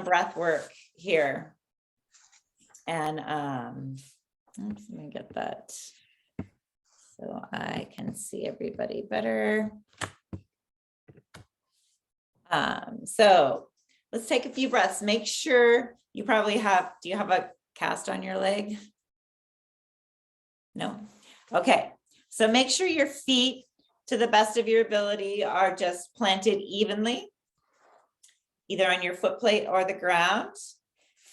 breath work here. And let me get that so I can see everybody better. So let's take a few breaths. Make sure you probably have, do you have a cast on your leg? No? Okay. So make sure your feet, to the best of your ability, are just planted evenly, either on your foot plate or the ground.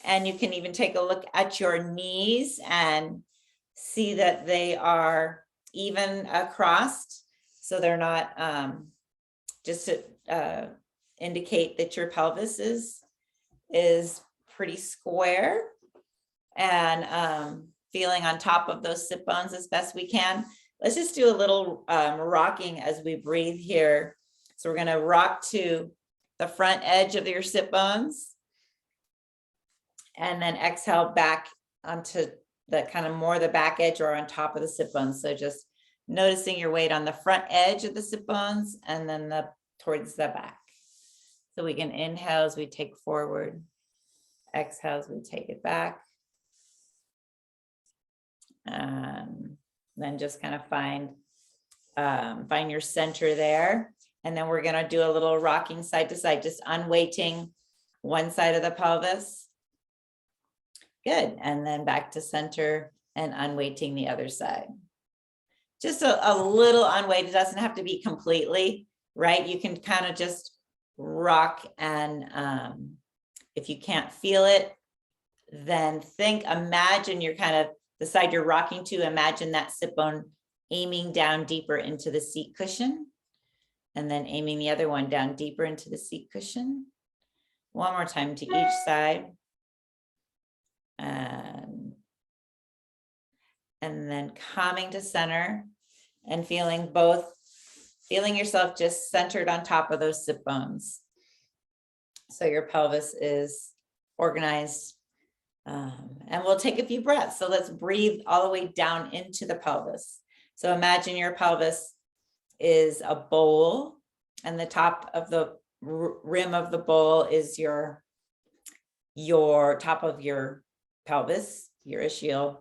And you can even take a look at your knees and see that they are even across. So they're not just to indicate that your pelvis is pretty square, and feeling on top of those sit bones as best we can. Let's just do a little rocking as we breathe here. So we're going to rock to the front edge of your sit bones, and then exhale back onto the kind of more the back edge or on top of the sit bones. So just noticing your weight on the front edge of the sit bones and then towards the back. So we can inhale as we take forward, exhale as we take it back. Then just kind of find your center there. And then we're going to do a little rocking side to side, just unweighting one side of the pelvis. Good. And then back to center and unweighting the other side. Just a little unweighted. It doesn't have to be completely, right? You can kind of just rock, and if you can't feel it, then imagine you're kind of the side you're rocking to, imagine that sit bone aiming down deeper into the seat cushion, and then aiming the other one down deeper into the seat cushion. One more time to each side. And then coming to center and feeling yourself just centered on top of those sit bones. So your pelvis is organized. And we'll take a few breaths. So let's breathe all the way down into the pelvis. So imagine your pelvis is a bowl, and the top of the rim of the bowl is your top of your pelvis, your ischial,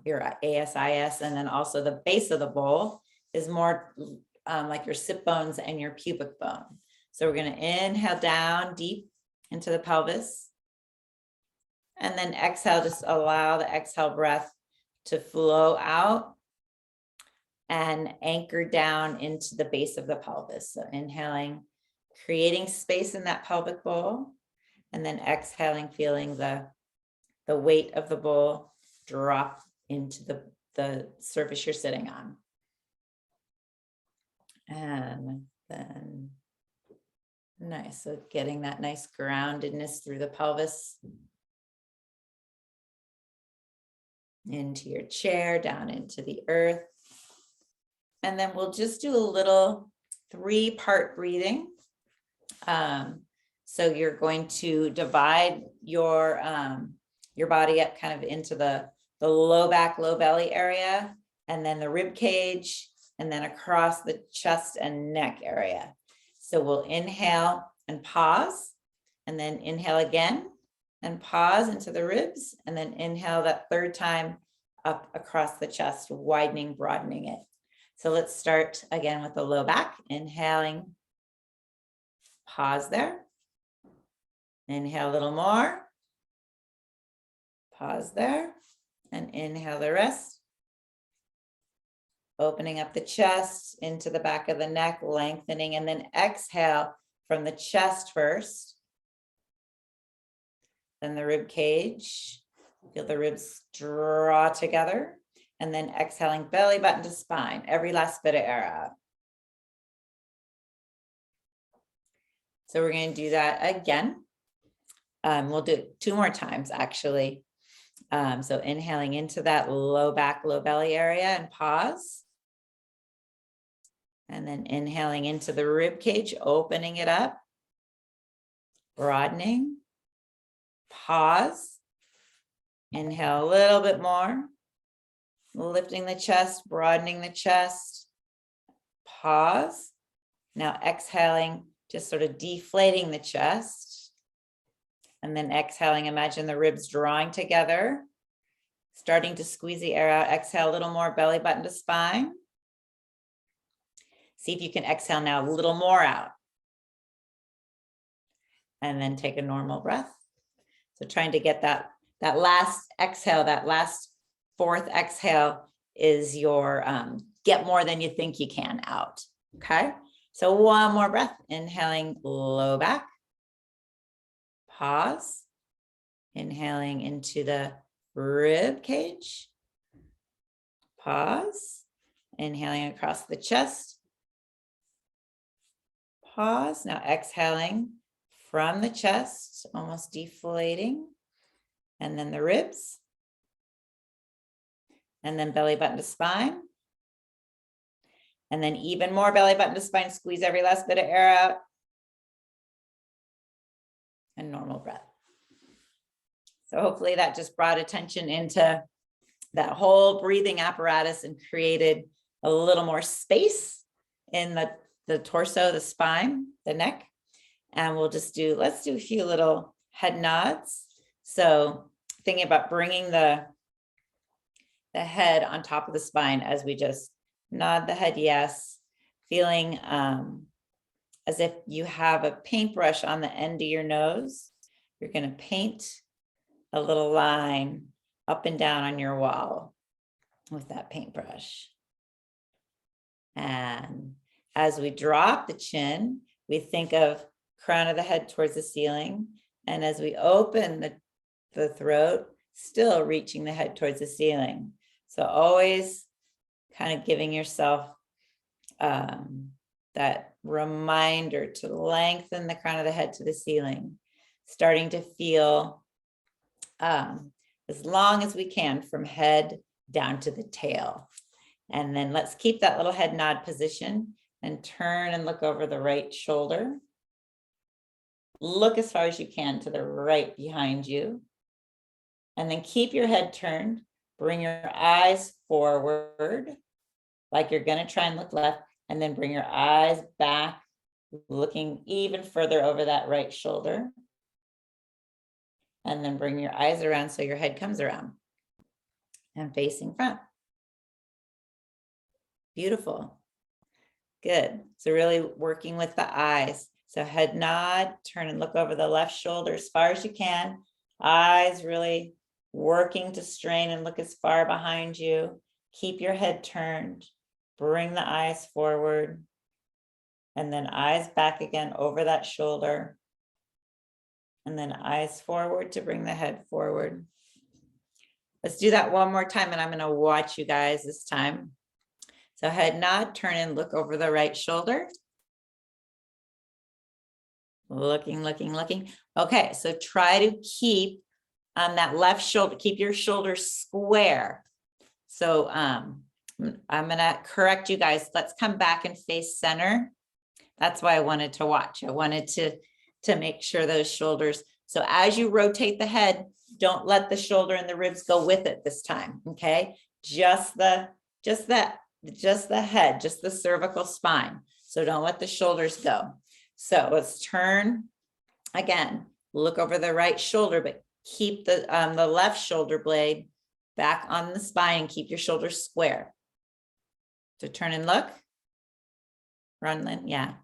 your ASIS, and then also the base of the bowl is more like your sit bones and your pubic bone. So we're going to inhale down deep into the pelvis, and then exhale, just allow the exhale breath to flow out and anchor down into the base of the pelvis. So inhaling, creating space in that pelvic bowl, and then exhaling, feeling the weight of the bowl drop into the surface you're sitting on. And then nice. So getting that nice groundedness through the pelvis into your chair, down into the earth. And then we'll just do a little 3-part breathing. So you're going to divide your body up kind of into the low back, low belly area, and then the rib cage, and then across the chest and neck area. So we'll inhale and pause, and then inhale again and pause into the ribs, and then inhale that third time up across the chest, widening, broadening it. So let's start again with the low back, inhaling, pause there. Inhale a little more, pause there, and inhale the rest. Opening up the chest into the back of the neck, lengthening, and then exhale from the chest first. Then the rib cage, feel the ribs draw together, and then exhaling belly button to spine, every last bit of air out. So we're going to do that again. We'll do it 2 more times actually. So inhaling into that low back, low belly area and pause. And then inhaling into the rib cage, opening it up, broadening, pause, inhale a little bit more, lifting the chest, broadening the chest, pause. Now exhaling just sort of deflating the chest. And then exhaling, imagine the ribs drawing together, starting to squeeze the air out. Exhale a little more, belly button to spine. See if you can exhale now a little more out. And then take a normal breath. So trying to get that last exhale, that last fourth exhale is your get more than you think you can out. Okay. So one more breath, inhaling low back. Pause. Inhaling into the rib cage. Pause. Inhaling across the chest. Pause. Now exhaling from the chest, almost deflating. And then the ribs. And then belly button to spine. And then even more belly button to spine. Squeeze every last bit of air out. And normal breath. So hopefully that just brought attention into that whole breathing apparatus and created a little more space in the torso, the spine, the neck. And we'll just let's do a few little head nods. So thinking about bringing the head on top of the spine as we just nod the head yes, feeling as if you have a paintbrush on the end of your nose. You're going to paint a little line up and down on your wall with that paintbrush. And as we drop the chin, we think of crown of the head towards the ceiling. And as we open the throat, still reaching the head towards the ceiling. So always kind of giving yourself that reminder to lengthen the crown of the head to the ceiling, starting to feel as long as we can from head down to the tail. And then let's keep that little head nod position and turn and look over the right shoulder. Look as far as you can to the right behind you. And then keep your head turned. Bring your eyes forward, like you're going to try and look left, and then bring your eyes back, looking even further over that right shoulder. And then bring your eyes around so your head comes around and facing front. Beautiful. Good. So really working with the eyes. So head nod, turn and look over the left shoulder as far as you can. Eyes really working to strain and look as far behind you. Keep your head turned. Bring the eyes forward. And then eyes back again over that shoulder. And then eyes forward to bring the head forward. Let's do that one more time, and I'm going to watch you guys this time. So head nod, turn and look over the right shoulder. Looking, looking, looking. Okay, so try to keep on that left shoulder, keep your shoulders square. So I'm going to correct you guys. Let's come back and face center. That's why I wanted to watch. I wanted to make sure those shoulders. So as you rotate the head, don't let the shoulder and the ribs go with it this time. Okay. Just the head, just the cervical spine. So don't let the shoulders go. So let's turn again, look over the right shoulder, but keep the left shoulder blade back on the spine and keep your shoulders square. So turn and look. Run, yeah.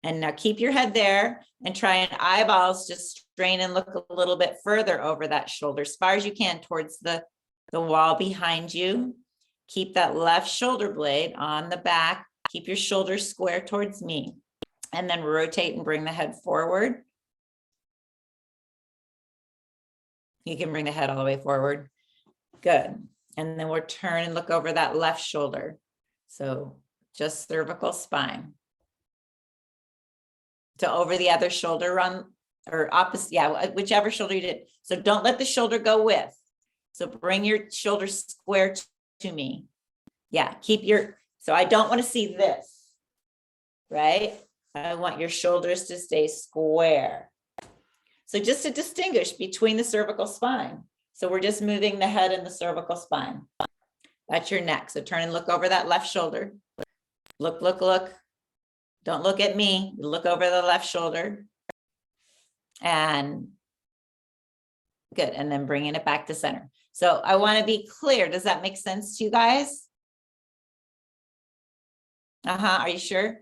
And now keep your head there and try and eyeballs, just strain and look a little bit further over that shoulder as far as you can towards the wall behind you. Keep that left shoulder blade on the back. Keep your shoulders square towards me. And then rotate and bring the head forward. You can bring the head all the way forward. Good. And then we'll turn and look over that left shoulder. So just cervical spine. So over the other shoulder, run or opposite, yeah, whichever shoulder you did. So don't let the shoulder go with. So bring your shoulder square to me. Yeah, so I don't want to see this, right? I want your shoulders to stay square. So just to distinguish between the cervical spine. So we're just moving the head and the cervical spine. That's your neck. So turn and look over that left shoulder. Look, look, look. Don't look at me. Look over the left shoulder. And good. And then bringing it back to center. So I want to be clear. Does that make sense to you guys? Are you sure?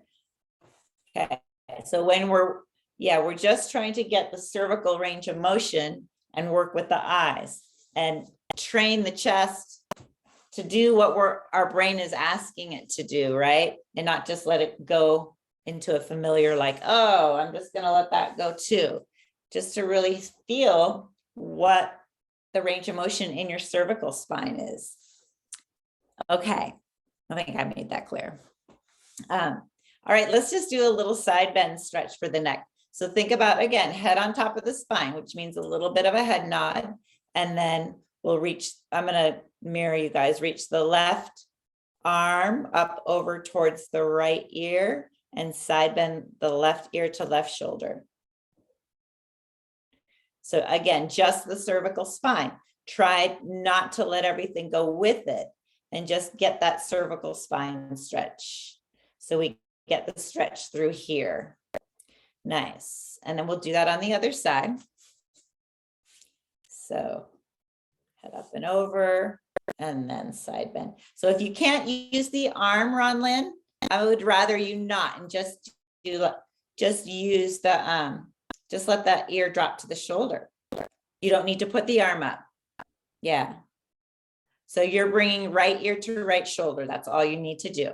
Okay. So when we're just trying to get the cervical range of motion and work with the eyes and train the chest to do what our brain is asking it to do, right? And not just let it go into a familiar, like, oh, I'm just going to let that go too. Just to really feel what the range of motion in your cervical spine is. Okay, I think I made that clear. All right, let's just do a little side bend stretch for the neck. So think about, again, head on top of the spine, which means a little bit of a head nod. And then we'll reach, I'm going to mirror you guys, reach the left arm up over towards the right ear and side bend the left ear to left shoulder. So again, just the cervical spine. Try not to let everything go with it and just get that cervical spine stretch. So we get the stretch through here. Nice. And then we'll do that on the other side. So head up and over and then side bend. So if you can't use the arm, Ronlyn, I would rather you not, and just use the, just let that ear drop to the shoulder. You don't need to put the arm up. Yeah. So you're bringing right ear to right shoulder. That's all you need to do.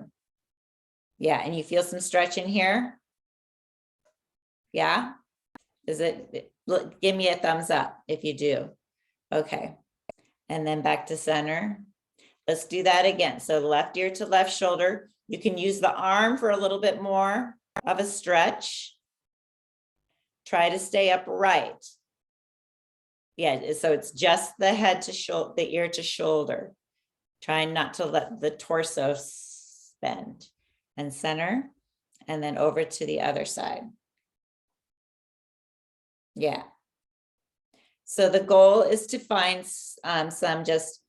Yeah. And you feel some stretch in here? Yeah. Is it, look, give me a thumbs up if you do. Okay. And then back to center. Let's do that again. So left ear to left shoulder. You can use the arm for a little bit more of a stretch. Try to stay upright. Yeah, so it's just the head to shoulder, the ear to shoulder. Trying not to let the torso bend. And center, and then over to the other side. Yeah. So the goal is to find some just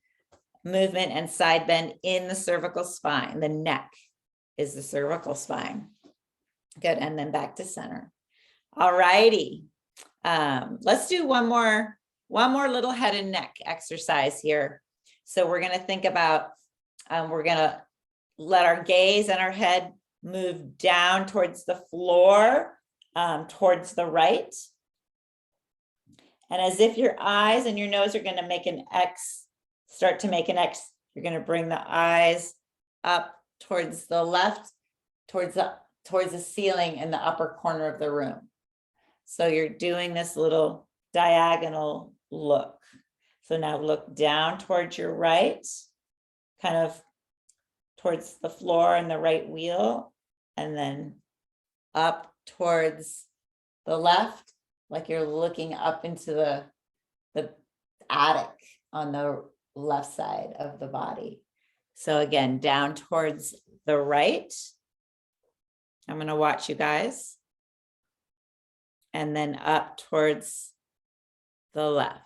movement and side bend in the cervical spine. The neck is the cervical spine. Good, and then back to center. All righty. Let's do one more little head and neck exercise here. So we're going to think about, we're going to let our gaze and our head move down towards the floor, towards the right. And as if your eyes and your nose are going to make an X, start to make an X, you're going to bring the eyes up towards the left, towards the ceiling in the upper corner of the room. So you're doing this little diagonal look. So now look down towards your right, kind of towards the floor and the right wheel, and then up towards the left, like you're looking up into the attic on the left side of the body. So again, down towards the right. I'm going to watch you guys. And then up towards the left.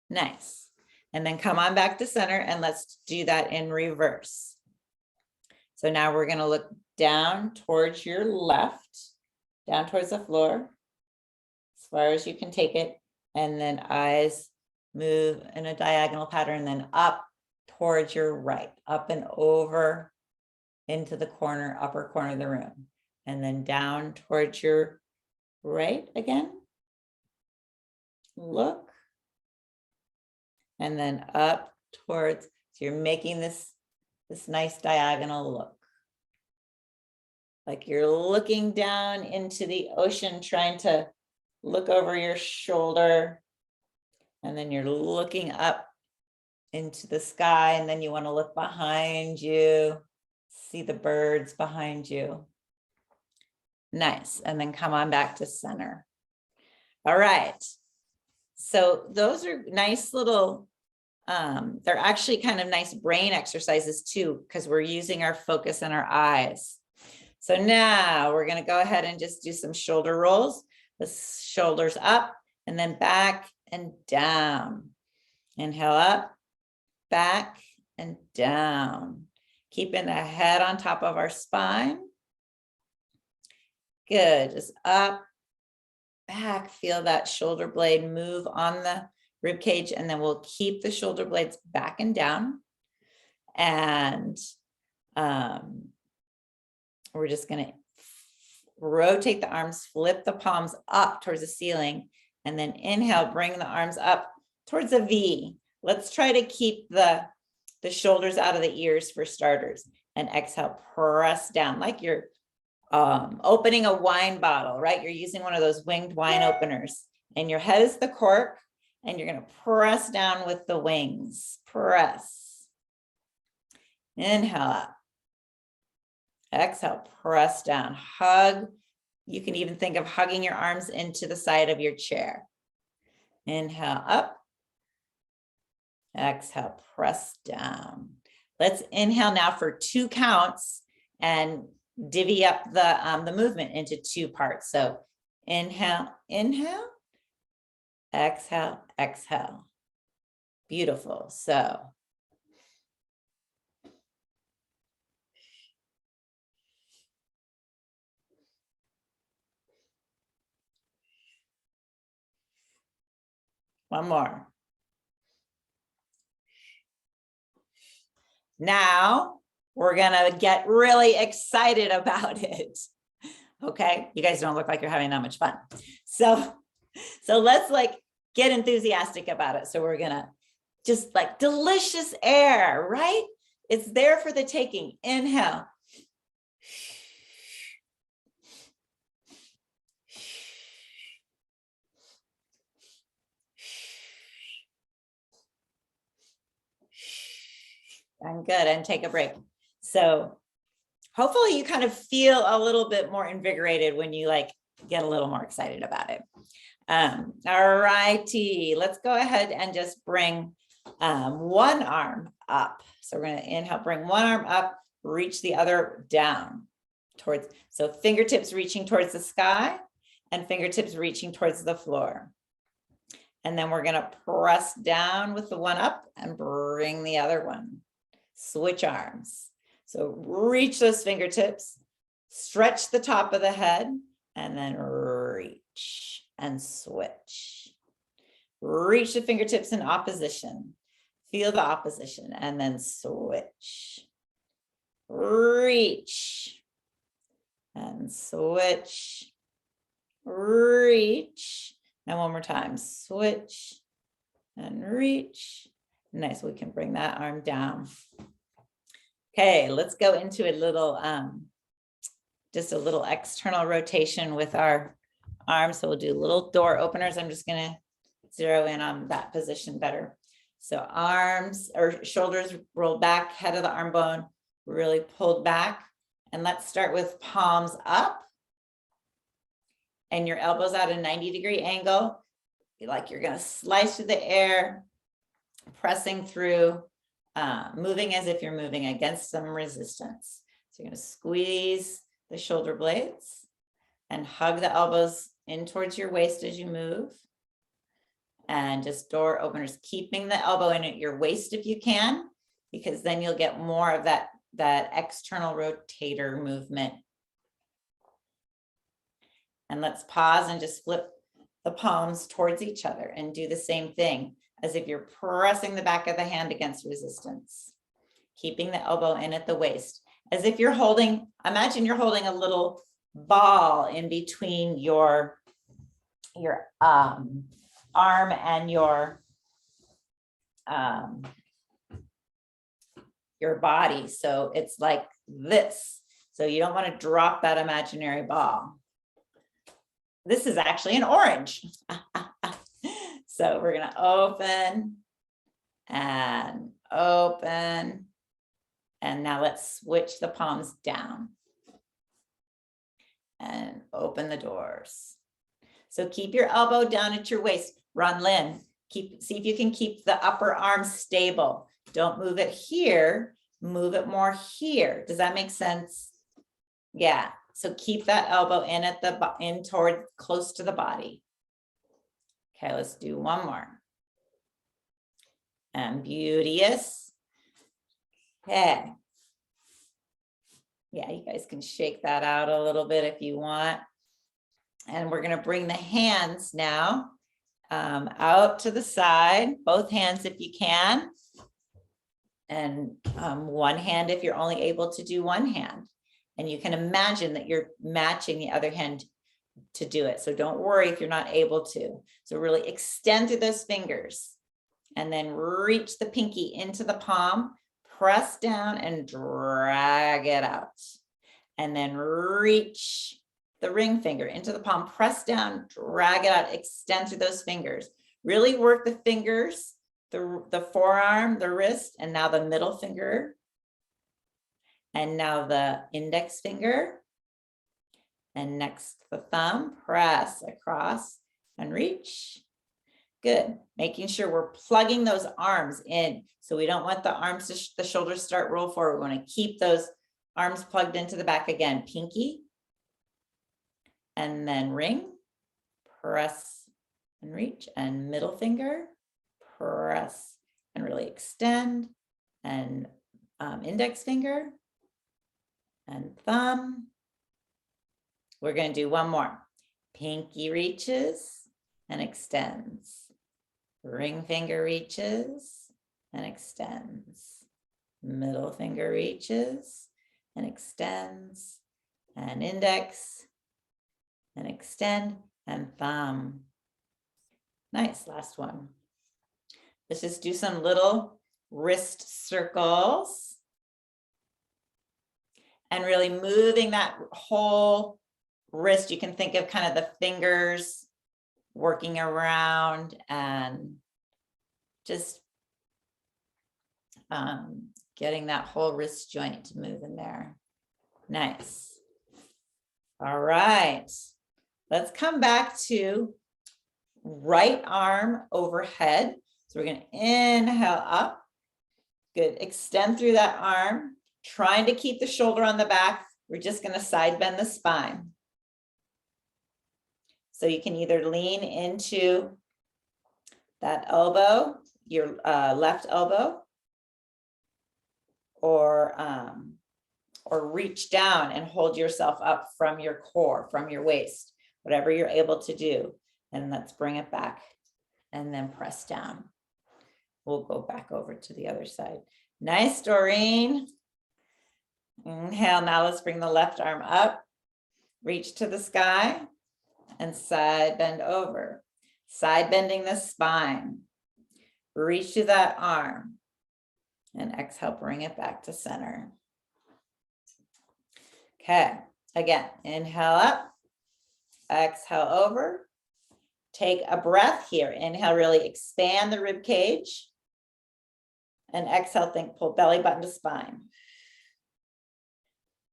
Nice. And then come on back to center and let's do that in reverse. So now we're going to look down towards your left, down towards the floor, as far as you can take it. And then eyes move in a diagonal pattern, then up towards your right, up and over into the corner, upper corner of the room. And then down towards your right again. Look. And then up towards, so you're making this nice diagonal look. Like you're looking down into the ocean, trying to look over your shoulder. And then you're looking up into the sky, and then you want to look behind you, see the birds behind you. Nice. And then come on back to center. All right. So those are nice little, they're actually kind of nice brain exercises too, because we're using our focus and our eyes. So now we're going to go ahead and just do some shoulder rolls. The shoulders up and then back and down. Inhale up, back and down. Keeping the head on top of our spine. Good, just up, back, feel that shoulder blade move on the rib cage, and then we'll keep the shoulder blades back and down. And we're just gonna rotate the arms, flip the palms up towards the ceiling, and then inhale, bring the arms up towards a V. Let's try to keep the shoulders out of the ears for starters. And exhale, press down like you're opening a wine bottle, right? You're using one of those winged wine openers, and your head is the cork, and you're gonna press down with the wings. Press. Inhale up. Exhale, press down, hug. You can even think of hugging your arms into the side of your chair. Inhale up. Exhale, press down. Let's inhale now for 2 counts and divvy up the movement into 2 parts. So inhale, inhale, exhale, exhale. Beautiful. So one more. Now we're gonna get really excited about it. Okay, you guys don't look like you're having that much fun. So let's like get enthusiastic about it. So we're gonna just like delicious air, right? It's there for the taking. Inhale. And good, and take a break. So hopefully you kind of feel a little bit more invigorated when you like get a little more excited about it. All righty, let's go ahead and just bring one arm up. So we're gonna inhale, bring one arm up, reach the other down towards, so fingertips reaching towards the sky and fingertips reaching towards the floor. And then we're gonna press down with the one up and bring the other one. Switch arms. So reach those fingertips, stretch the top of the head, and then reach and switch. Reach the fingertips in opposition. Feel the opposition and then switch. Reach and switch. Reach. And one more time, switch and reach. Nice, we can bring that arm down. Okay, let's go into a little, just a little external rotation with our arms. So we'll do little door openers. I'm just gonna zero in on that position better. So arms or shoulders rolled back, head of the arm bone really pulled back. And let's start with palms up and your elbows at a 90-degree angle. Like you're gonna slice through the air, pressing through, moving as if you're moving against some resistance. So you're gonna squeeze the shoulder blades and hug the elbows in towards your waist as you move. And just door openers, keeping the elbow in at your waist if you can, because then you'll get more of that external rotator movement. And let's pause and just flip the palms towards each other and do the same thing as if you're pressing the back of the hand against resistance, keeping the elbow in at the waist, as if you're holding, imagine you're holding a little ball in between your arm and your body. So it's like this. So you don't want to drop that imaginary ball. This is actually an orange. So we're going to open and open. And now let's switch the palms down and open the doors. So keep your elbow down at your waist. Run, Lynn. See if you can keep the upper arm stable. Don't move it here. Move it more here. Does that make sense? Yeah. So keep that elbow in at the toward close to the body. Okay, let's do one more. And beauteous. Okay. Yeah, you guys can shake that out a little bit if you want. And we're going to bring the hands now out to the side, both hands if you can. And one hand if you're only able to do one hand. And you can imagine that you're matching the other hand to do it. So don't worry if you're not able to. So really extend through those fingers and then reach the pinky into the palm, press down and drag it out. And then reach the ring finger into the palm, press down, drag it out, extend through those fingers. Really work the fingers, the forearm, the wrist, and now the middle finger. And now the index finger. And next the thumb, press across and reach. Good. Making sure we're plugging those arms in. So we don't want the arms to the shoulders start roll forward. We want to keep those arms plugged into the back again. Pinky. And then ring, press and reach, and middle finger, press and really extend, and index finger and thumb. We're going to do one more. Pinky reaches and extends. Ring finger reaches and extends. Middle finger reaches and extends. And index and extend and thumb. Nice, last one. Let's just do some little wrist circles. And really moving that whole wrist. You can think of kind of the fingers working around and just getting that whole wrist joint to move in there. Nice. All right. Let's come back to right arm overhead. So we're going to inhale up. Good. Extend through that arm, trying to keep the shoulder on the back. We're just going to side bend the spine. So you can either lean into that elbow, your left elbow, or reach down and hold yourself up from your core, from your waist, whatever you're able to do. And let's bring it back and then press down. We'll go back over to the other side. Nice, Doreen. Inhale. Now let's bring the left arm up, reach to the sky and side bend over. Side bending the spine. Reach to that arm and exhale, bring it back to center. Okay, again, inhale up, exhale over. Take a breath here. Inhale, really expand the rib cage. And exhale, think, pull belly button to spine.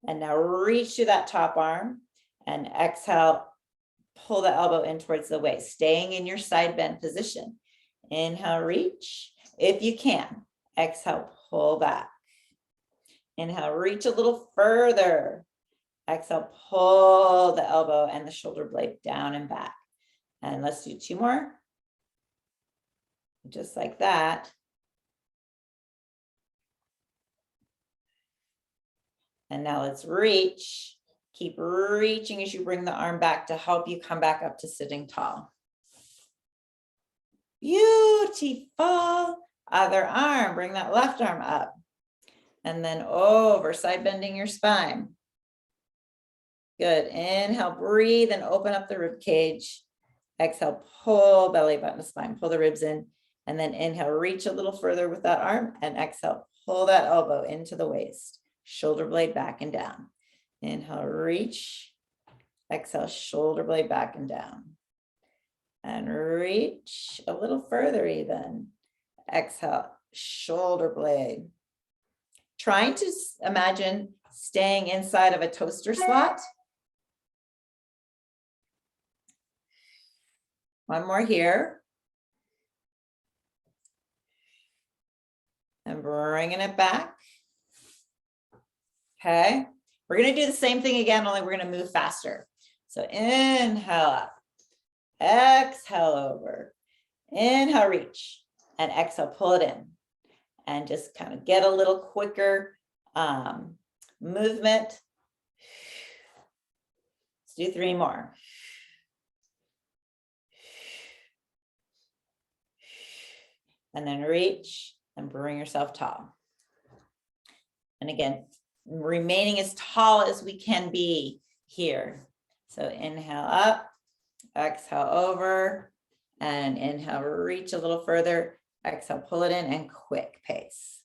And now reach to that top arm and exhale, pull the elbow in towards the waist, staying in your side bend position. Inhale, reach. If you can, exhale, pull back. Inhale, reach a little further. Exhale, pull the elbow and the shoulder blade down and back. And let's do two more. Just like that. And now let's reach. Keep reaching as you bring the arm back to help you come back up to sitting tall. Beautiful. Other arm, bring that left arm up. And then over, side bending your spine. Good. Inhale, breathe and open up the rib cage. Exhale, pull belly button to spine, pull the ribs in. And then inhale, reach a little further with that arm. And exhale, pull that elbow into the waist. Shoulder blade back and down. Inhale, reach. Exhale, shoulder blade back and down. And reach a little further even. Exhale, shoulder blade. Trying to imagine staying inside of a toaster slot. One more here. And bringing it back. Okay. We're going to do the same thing again, only we're going to move faster. So inhale up. Exhale over. Inhale, reach. And exhale, pull it in. And just kind of get a little quicker movement. Let's do three more. and then reach and bring yourself tall. And again, remaining as tall as we can be here. So inhale up, exhale over, and inhale, reach a little further, exhale, pull it in, and quick pace.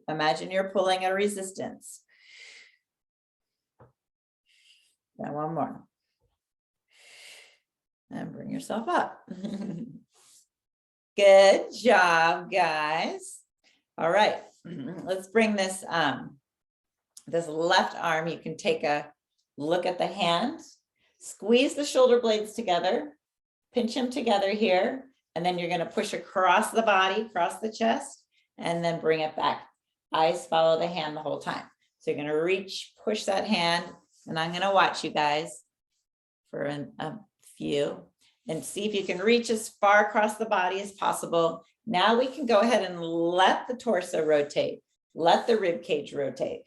Imagine you're pulling a resistance. And one more. And bring yourself up. Good job, guys. All right, let's bring this, this left arm. You can take a look at the hand, squeeze the shoulder blades together, pinch them together here, and then you're gonna push across the body, across the chest, and then bring it back. Eyes follow the hand the whole time. So you're gonna reach, push that hand, and I'm gonna watch you guys for a few and see if you can reach as far across the body as possible. Now we can go ahead and let the torso rotate, let the rib cage rotate.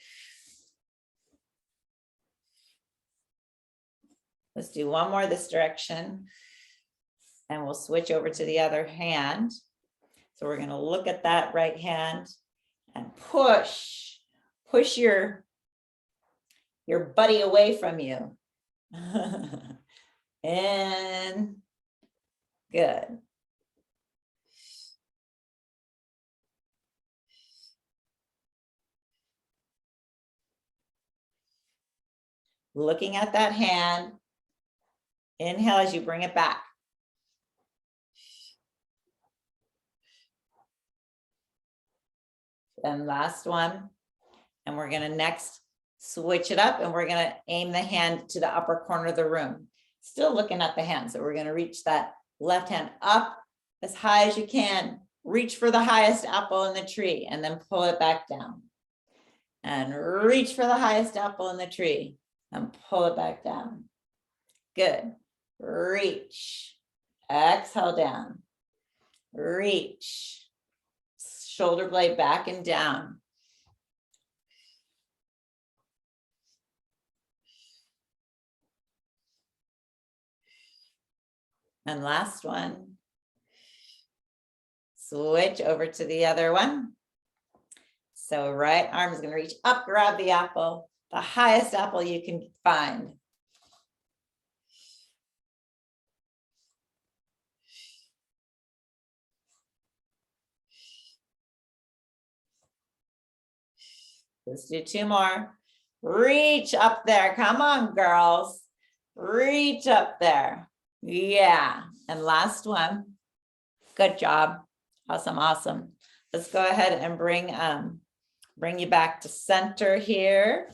Let's do one more this direction, and we'll switch over to the other hand. So we're gonna look at that right hand and push your buddy away from you. And good. Looking at that hand, inhale as you bring it back. And last one. And we're gonna next switch it up, and we're gonna aim the hand to the upper corner of the room. Still looking at the hand. So we're gonna reach that left hand up as high as you can. Reach for the highest apple in the tree, and then pull it back down. And reach for the highest apple in the tree and pull it back down. Good. Reach. Exhale down. Reach. Shoulder blade back and down. And last one. Switch over to the other one. So right arm is going to reach up, grab the apple, the highest apple you can find. Let's do two more. Reach up there. Come on, girls. Reach up there. Yeah. And last one. Good job. Awesome, awesome. Let's go ahead and bring you back to center here.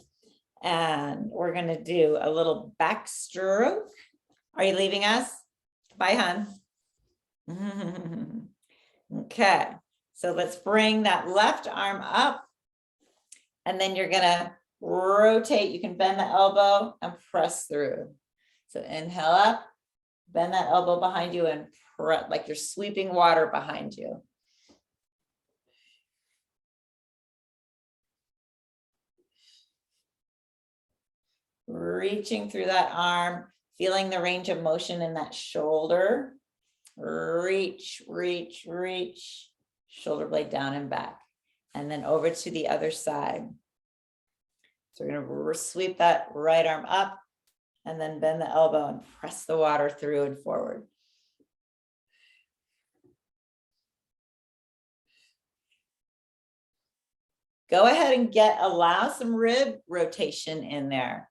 And we're going to do a little backstroke. Are you leaving us? Bye, hon. Okay. So let's bring that left arm up. And then you're going to rotate. You can bend the elbow and press through. So inhale up, bend that elbow behind you and press like you're sweeping water behind you. Reaching through that arm, feeling the range of motion in that shoulder. Reach, reach, reach, shoulder blade down and back. And then over to the other side. So we're going to sweep that right arm up and then bend the elbow and press the water through and forward. Go ahead and allow some rib rotation in there.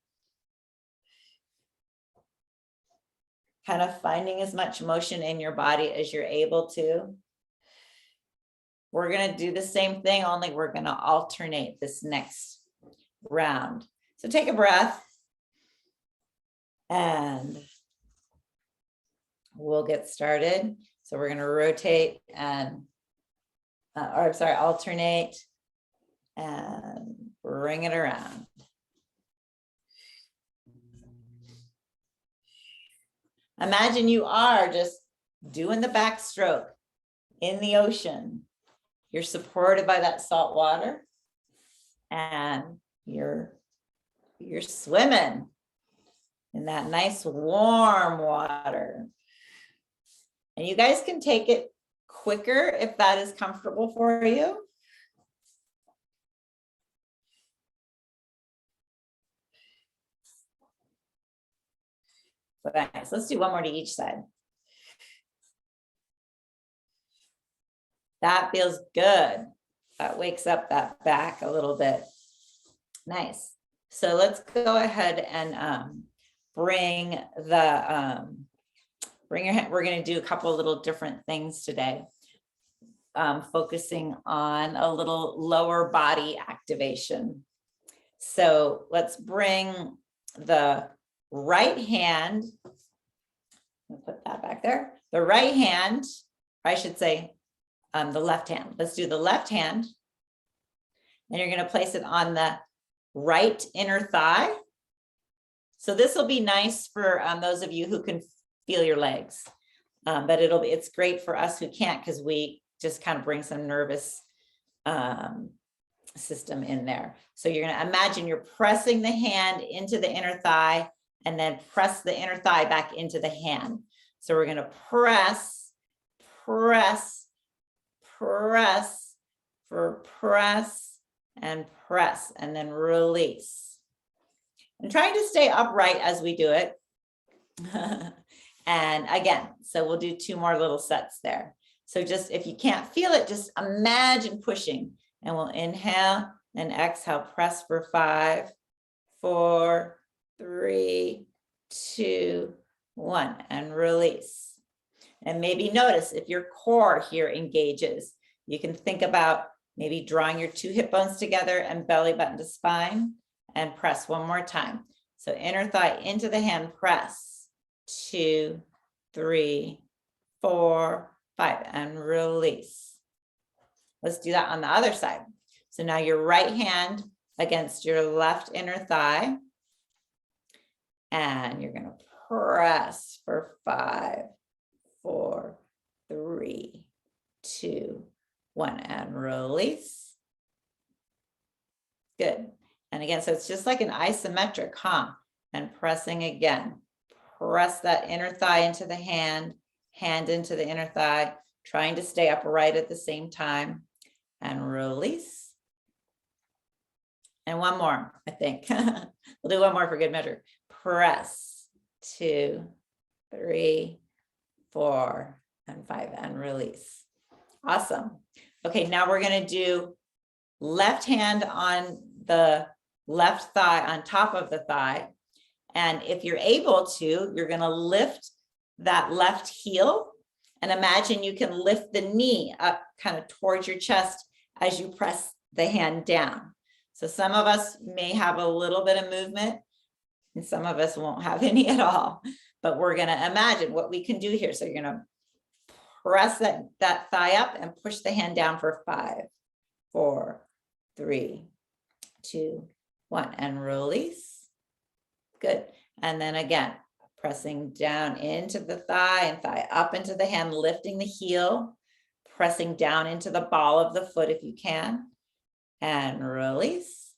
Kind of finding as much motion in your body as you're able to. We're going to do the same thing, only we're going to alternate this next round. So take a breath and we'll get started. So we're going to rotate and, alternate and bring it around. Imagine you are just doing the backstroke in the ocean. You're supported by that salt water and you're swimming in that nice warm water. And you guys can take it quicker if that is comfortable for you. Nice. Let's do one more to each side. That feels good. That wakes up that back a little bit. Nice. So let's go ahead and bring the bring your hand. We're going to do a couple of little different things today. Focusing on a little lower body activation. So let's bring the right hand. I'll put that back there. The right hand, I should say, the left hand. Let's do the left hand. And you're going to place it on the right inner thigh. So this will be nice for those of you who can feel your legs, but it's great for us who can't, because we just kind of bring some nervous system in there. So you're going to imagine you're pressing the hand into the inner thigh and then press the inner thigh back into the hand. So we're going to press, press, press, for press and press, and then release. And trying to stay upright as we do it. And again, so we'll do 2 more little sets there. So just, if you can't feel it, just imagine pushing, and we'll inhale and exhale, press for 5, 4, 3, 2, 1, and release. And maybe notice if your core here engages, you can think about maybe drawing your 2 hip bones together and belly button to spine, and press one more time. So inner thigh into the hand, press 2, 3, 4, 5, and release. Let's do that on the other side. So now your right hand against your left inner thigh, and you're going to press for 5, 4, 3, 2, 1, and release. Good. And again, so it's just like an isometric, huh? And pressing again. Press that inner thigh into the hand into the inner thigh, trying to stay upright at the same time, and release. And one more, I think. We'll do one more for good measure. Press 2, 3, 4, and 5, and release. Awesome. Okay, now we're going to do left hand on the left thigh, on top of the thigh. And if you're able to, you're going to lift that left heel, and imagine you can lift the knee up kind of towards your chest as you press the hand down. So some of us may have a little bit of movement, and some of us won't have any at all, but we're going to imagine what we can do here. So you're going to press that thigh up and push the hand down for 5, 4, 3, 2, 1, and release. Good. And then again, pressing down into the thigh and thigh up into the hand, lifting the heel, pressing down into the ball of the foot if you can, and release.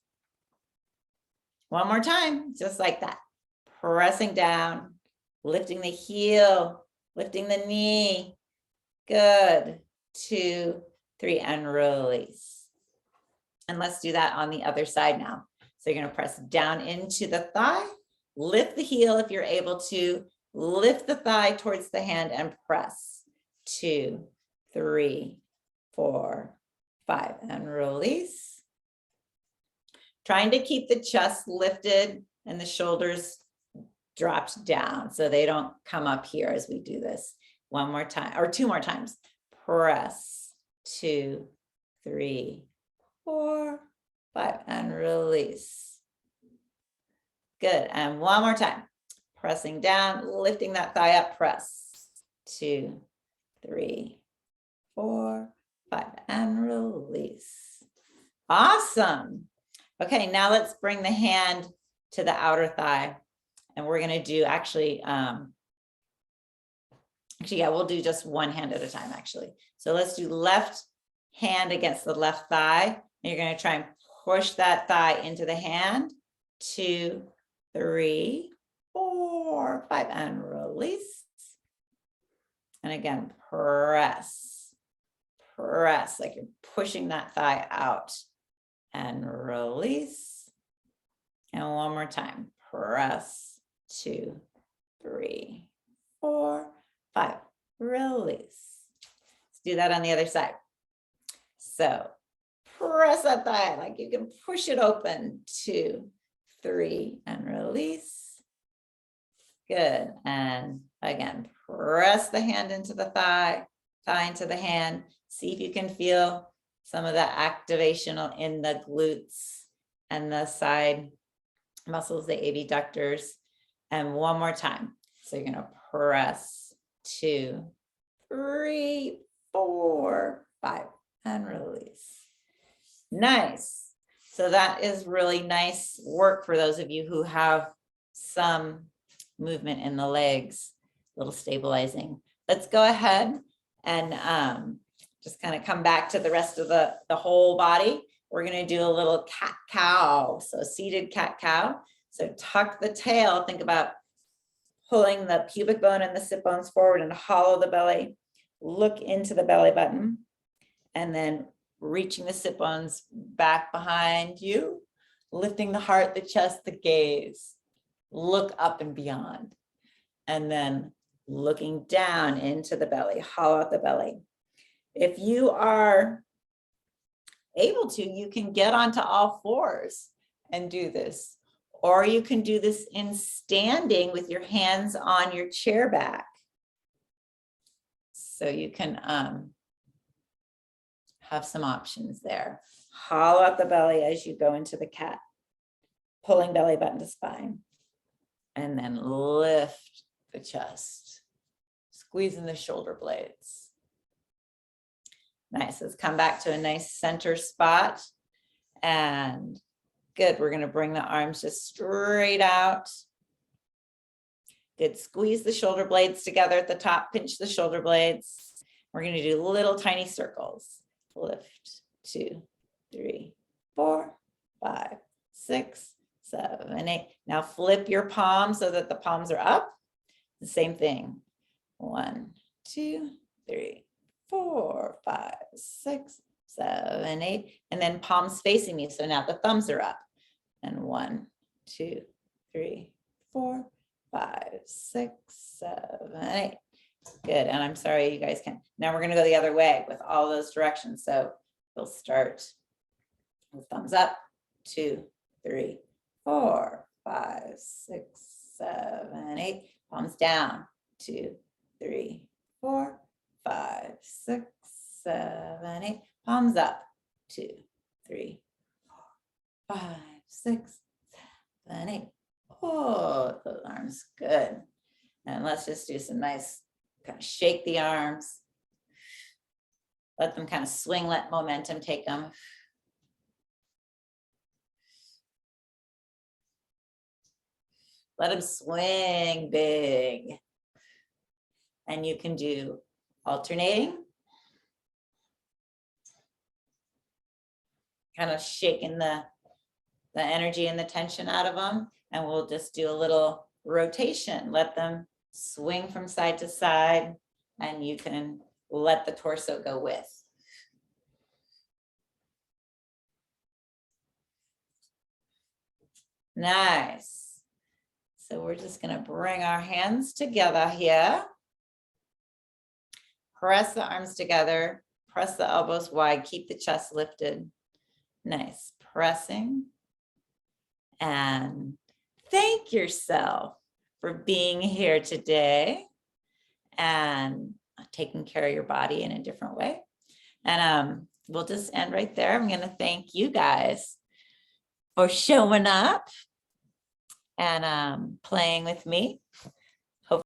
One more time, just like that. Pressing down, lifting the heel, lifting the knee. Good. 2, 3, and release. And let's do that on the other side now. So you're going to press down into the thigh, lift the heel if you're able to, lift the thigh towards the hand and press. 2, 3, 4, 5, and release. Trying to keep the chest lifted and the shoulders dropped down so they don't come up here as we do this. One more time, or 2 more times. Press. 2, 3, 4, 5, and release. Good. And one more time. Pressing down, lifting that thigh up, press. 2, 3, 4, 5, and release. Awesome. Okay, now let's bring the hand to the outer thigh. And we're going to do actually, yeah, we'll do just one hand at a time, actually. So let's do left hand against the left thigh. And you're going to try and push that thigh into the hand. 2, 3, 4, 5, and release. And again, press, press, like you're pushing that thigh out and release. And one more time, press, 2, 3, 4, 5, release. Let's do that on the other side. So press that thigh, like you can push it open, 2, 3, and release. Good, and again, press the hand into the thigh, thigh into the hand. See if you can feel some of the activation in the glutes and the side muscles, the abductors. And one more time. So you're gonna press, 2, 3, 4, 5, and release. Nice. So that is really nice work for those of you who have some movement in the legs, a little stabilizing. Let's go ahead and just kind of come back to the rest of the whole body. We're going to do a little cat cow. So seated cat cow. So tuck the tail. Think about pulling the pubic bone and the sit bones forward and hollow the belly. Look into the belly button and then reaching the sit bones back behind you, lifting the heart, the chest, the gaze. Look up and beyond. And then looking down into the belly, hollow out the belly. If you are able to, you can get onto all fours and do this. Or you can do this in standing with your hands on your chair back. So you can have some options there. Hollow out the belly as you go into the cat, pulling belly button to spine. And then lift the chest, squeezing the shoulder blades. Nice, let's come back to a nice center spot. And good, we're gonna bring the arms just straight out. Good, squeeze the shoulder blades together at the top, pinch the shoulder blades. We're gonna do little tiny circles. Lift, 2, 3, 4, 5, 6, 7, 8. Now flip your palms so that the palms are up. The same thing. 1, 2, 3, 4, 5, 6, 7, 8. And then palms facing me. So now the thumbs are up. And 1, 2, 3, 4, 5, 6, 7, 8. Good. And I'm sorry, you guys can't. Now we're going to go the other way with all those directions. So we'll start with thumbs up. 2, 3, 4, 5, 6, 7, 8. Palms down. 2, 3, 4, 5, 6, 7, 8. Palms up. 2, 3, 4, 5, 6, 7, 8. Oh, those arms. Good. And let's just do some nice kind of shake the arms. Let them kind of swing, let momentum take them. Let them swing big. And you can do alternating. Kind of shaking the energy and the tension out of them. And we'll just do a little rotation. Let them swing from side to side. And you can let the torso go with. Nice. So we're just going to bring our hands together here. Press the arms together. Press the elbows wide. Keep the chest lifted. Nice. Pressing. And thank yourself for being here today and taking care of your body in a different way. And we'll just end right there. I'm going to thank you guys for showing up and playing with me.